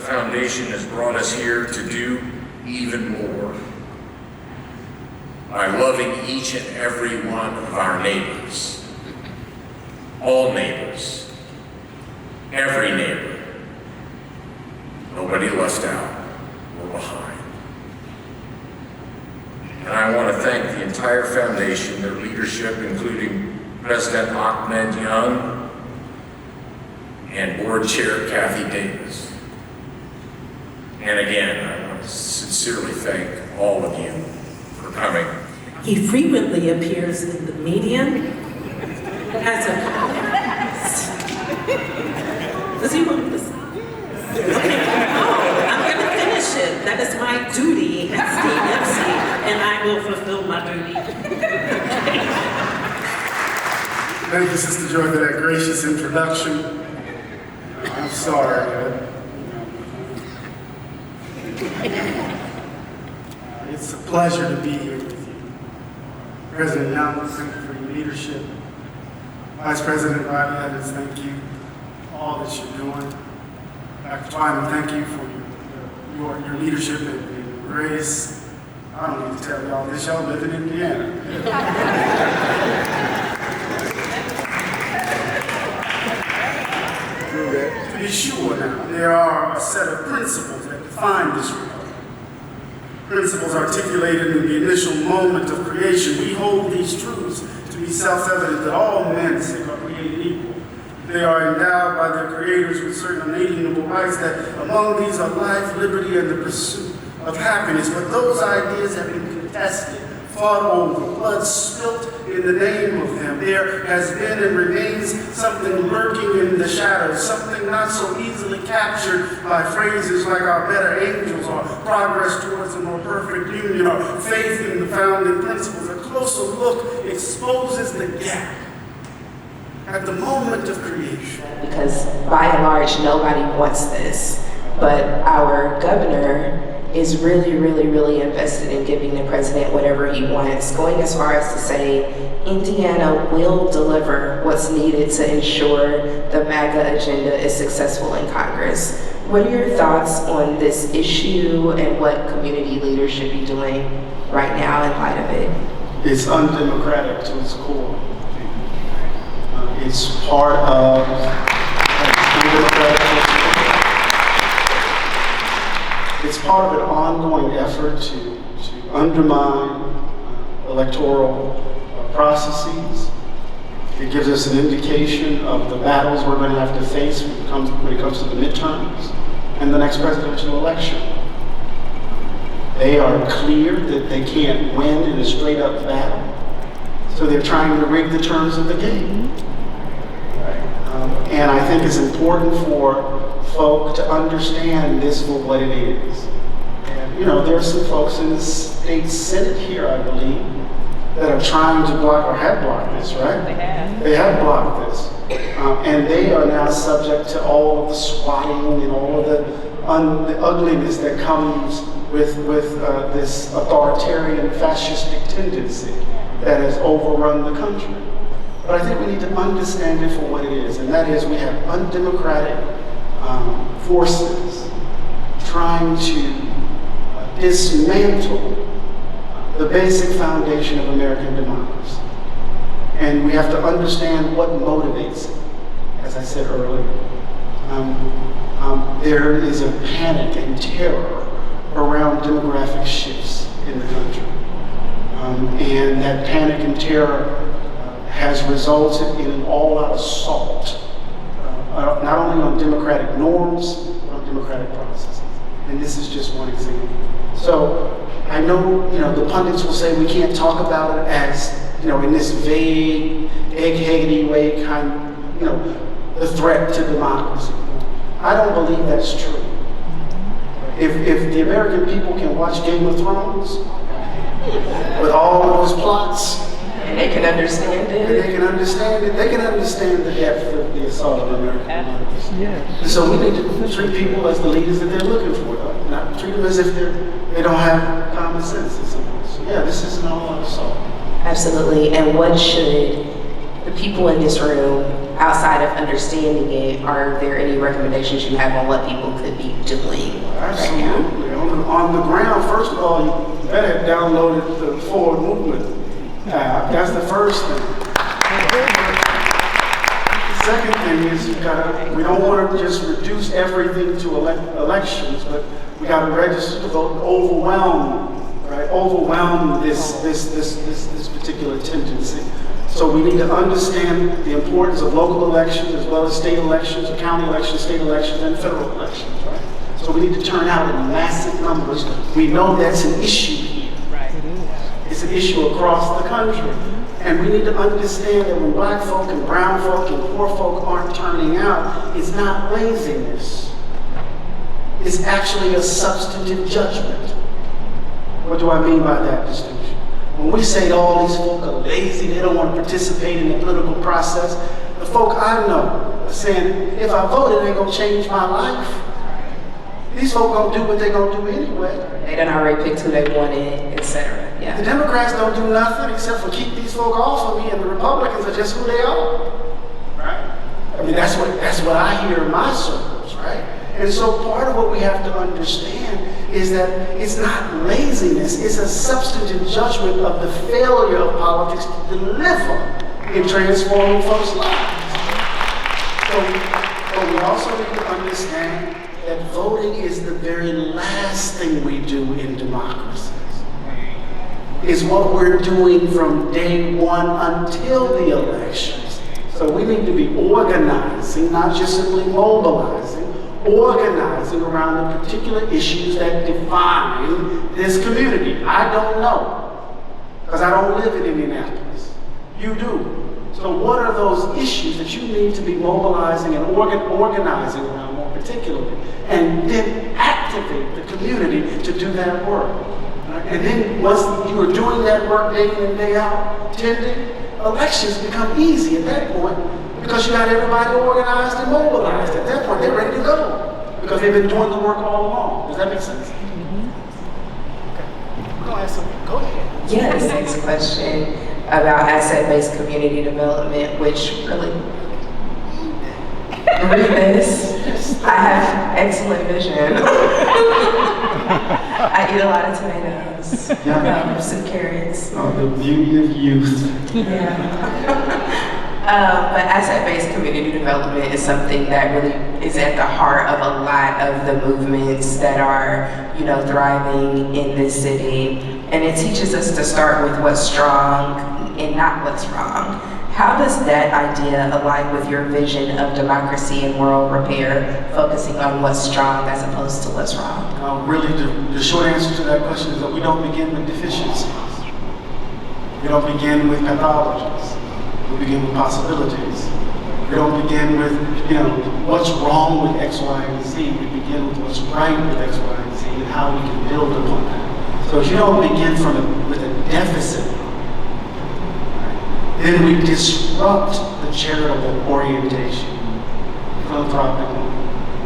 Foundation has brought us here to do even more by loving each and every one of our neighbors, all neighbors, every neighbor, nobody left out or behind. And I want to thank the entire foundation, their leadership, including President Ahmed Young and Board Chair Kathy Davis. And again, I want to sincerely thank all of you for coming. He frequently appears in the media as a columnist. Does he want this? Oh, I'm going to finish it. That is my duty as the MC, and I will fulfill my duty. Thank you, Sister Joy, for that gracious introduction. I'm sorry. It's a pleasure to be here with you. President Young, thank you for your leadership. Vice President Riley Evans, thank you for all that you're doing. Dr. Twyman, thank you for your leadership and grace. I don't need to tell y'all this, y'all live in Indiana. To be sure now, there are a set of principles that define this republic. Principles articulated in the initial moment of creation. We hold these truths to be self-evident that all men are created equal. They are endowed by their creators with certain unalienable rights, that among these are life, liberty, and the pursuit of happiness. But those ideas have been contested, fought over, blood spilt in the name of them. There has been and remains something lurking in the shadows, something not so easily captured by phrases like our better angels or progress towards a more perfect union or faith in the founding principles. A closer look exposes the gap at the moment of creation. Because by and large, nobody wants this, but our governor is really invested in giving the president whatever he wants, going as far as to say Indiana will deliver what's needed to ensure the MAGA agenda is successful in Congress. What are your thoughts on this issue and what community leaders should be doing right now in light of it? It's undemocratic to its core. It's part of It's part of an ongoing effort to undermine electoral processes. It gives us an indication of the battles we're going to have to face when it comes to the midterms and the next presidential election. They are clear that they can't win in a straight-up battle, so they're trying to rig the terms of the game. And I think it's important for folk to understand this for what it is. And there are some folks in the state Senate here, I believe, that are trying to block or have blocked this, right? They have blocked this. And they are now subject to all of the swatting and all of the ugliness that comes with this authoritarian fascistic tendency that has overrun the country. But I think we need to understand it for what it is, and that is we have undemocratic forces trying to dismantle the basic foundation of American democracy. And we have to understand what motivates it, as I said earlier. There is a panic and terror around demographic shifts in the country. And that panic and terror has resulted in an all-out assault, not only on democratic norms, but on democratic processes. And this is just one example. So I know, the pundits will say we can't talk about it as, in this vague, egg-haggy way, the threat to democracy. I don't believe that's true. If the American people can watch Game of Thrones with all of those plots, and they can understand it. And they can understand it. They can understand the depth of the assault of American democracy. Yeah. So we need to treat people as the leaders that they're looking for, not treat them as if they don't have common sense. So yeah, this is an all-out assault. Absolutely. And what should the people in this room, outside of understanding it, are there any recommendations you have on what people could be doing? everything to elections, but we got to register to vote and overwhelm, right? Overwhelm this particular tendency. So we need to understand the importance of local elections as well as state elections, county elections, state elections, and federal elections, right? So we need to turn out in massive numbers. We know that's an issue here. Right. It's an issue across the country. And we need to understand that when black folk and brown folk and poor folk aren't turning out, it's not laziness. It's actually a substantive judgment. What do I mean by that distinction? When we say all these folk are lazy, they don't want to participate in the political process, the folk I know are saying, if I vote, it ain't going to change my life. These folk gonna do what they gonna do anyway. They done already picked who they wanted, etc. Yeah. The Democrats don't do nothing except for keep these folk off of me, and the Republicans are just who they are, right? I mean, that's what I hear in my circles, right? And so part of what we have to understand is that it's not laziness, it's a substantive judgment of the failure of politics to deliver in transforming folks' lives. So we also need to understand that voting is the very last thing we do in democracies. Is what we're doing from day one until the elections. So we need to be organizing, not just simply mobilizing, organizing around the particular issues that define this community. I don't know, because I don't live in Indianapolis. You do. So what are those issues that you need to be mobilizing and organizing around more particularly? And then activate the community to do that work. Right? And then once you are doing that work day in and day out, tending, elections become easy at that point because you got everybody organized and mobilized. At that point, they're ready to go because they've been doing the work all along. Does that make sense? Okay. Go ahead. Yeah, this next question about asset-based community development, which really, read this. I have excellent vision. I eat a lot of tomatoes, some carrots. Oh, the beauty of youth. Yeah. But asset-based community development is something that really is at the heart of a lot of the movements that are, thriving in this city. And it teaches us to start with what's strong and not what's wrong. How does that idea align with your vision of democracy and world repair, focusing on what's strong as opposed to what's wrong? Really, the short answer to that question is that we don't begin with deficiencies. We don't begin with pathologies. We begin with possibilities. We don't begin with, what's wrong with X, Y, and Z. We begin with what's right with X, Y, and Z and how we can build upon that. So if you don't begin with a deficit, then we disrupt the charitable orientation, philanthropic one,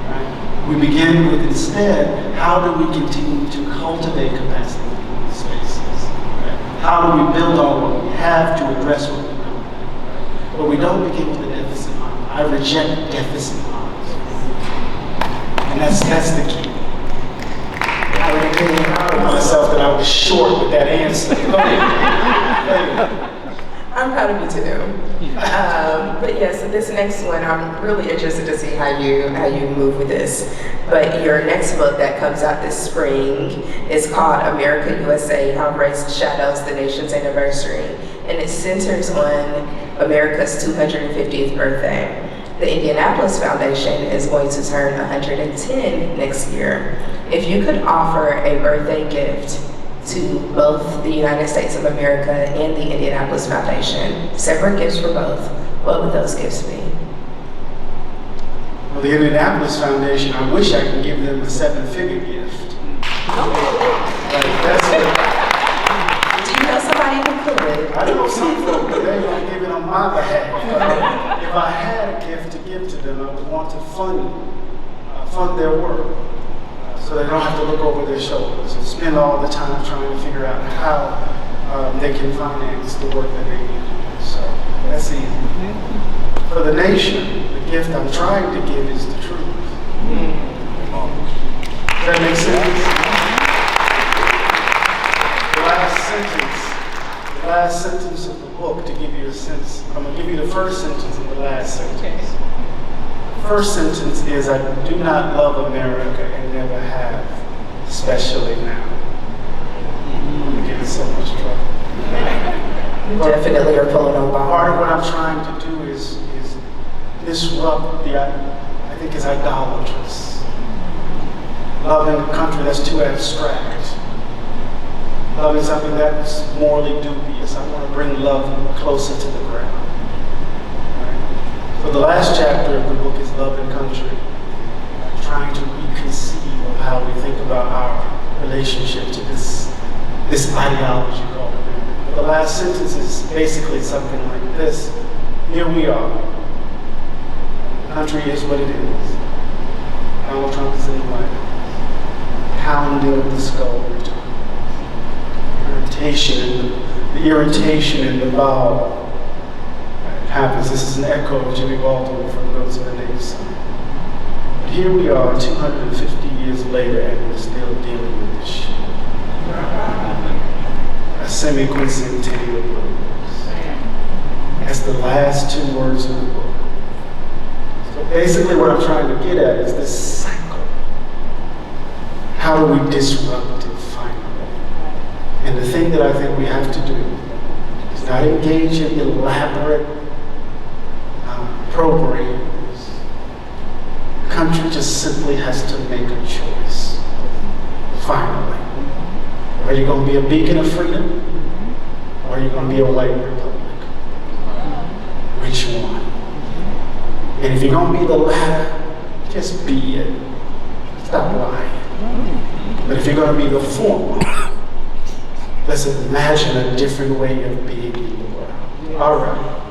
right? We begin with instead, how do we continue to cultivate capacity in these spaces? Right? How do we build on what we have to address what we don't have? Right? But we don't begin with a deficit model. I reject deficit models. And that's the key. I was really proud of myself that I was short with that answer. Go ahead. I'm proud of you too. But yeah, so this next one, I'm really interested to see how you move with this. But your next book that comes out this spring is called America USA: How Race Shadows the Nation's Anniversary. And it centers on America's 250th birthday. The Indianapolis Foundation is going to turn 110 next year. If you could offer a birthday gift to both the United States of America and the Indianapolis Foundation, separate gifts for both, what would those gifts be? Well, the Indianapolis Foundation, I wish I could give them a 7-figure gift. That's what, do you know somebody who could? I know some folk, but they're going to give it on my behalf. If I had a gift to give to them, I would want to fund their work. So they don't have to look over their shoulders and spend all the time trying to figure out how they can finance the work that they need to do. So that's easy. For the nation, the gift I'm trying to give is the truth. Does that make sense? The last sentence of the book, to give you a sense, I'm going to give you the first sentence and the last sentence. The first sentence is, I do not love America and never have, especially now. I'm gonna get in so much trouble. Definitely are pulling on Part of Bob. what I'm trying to do is disrupt the, I think is idolatrous. Loving a country that's too abstract. Loving something that's morally dubious. I want to bring love closer to the ground. Right? So the last chapter of the book is Love and Country. Trying to reconceive of how we think about our relationship to this ideology called America. But the last sentence is basically something like this. Here we are. The country is what it is. Donald Trump is in the White House. Pounding of the skull returns. The irritation in the bowel happens. This is an echo of Jimmy Baldwin from Those of the Native Son. But here we are, 250 years later, and we're still dealing with this shit. A semi-quincentennial blues. That's the last two words of the book. So basically what I'm trying to get at is this cycle. How do we disrupt it finally? And the thing that I think we have to do is not engage in elaborate programs. The country just simply has to make a choice. Finally. Are you going to be a beacon of freedom? Or are you going to be a white republic? Which one? And if you're going to be the latter, just be it. Stop lying. But if you're going to be the former, let's imagine a different way of being in the world. All right.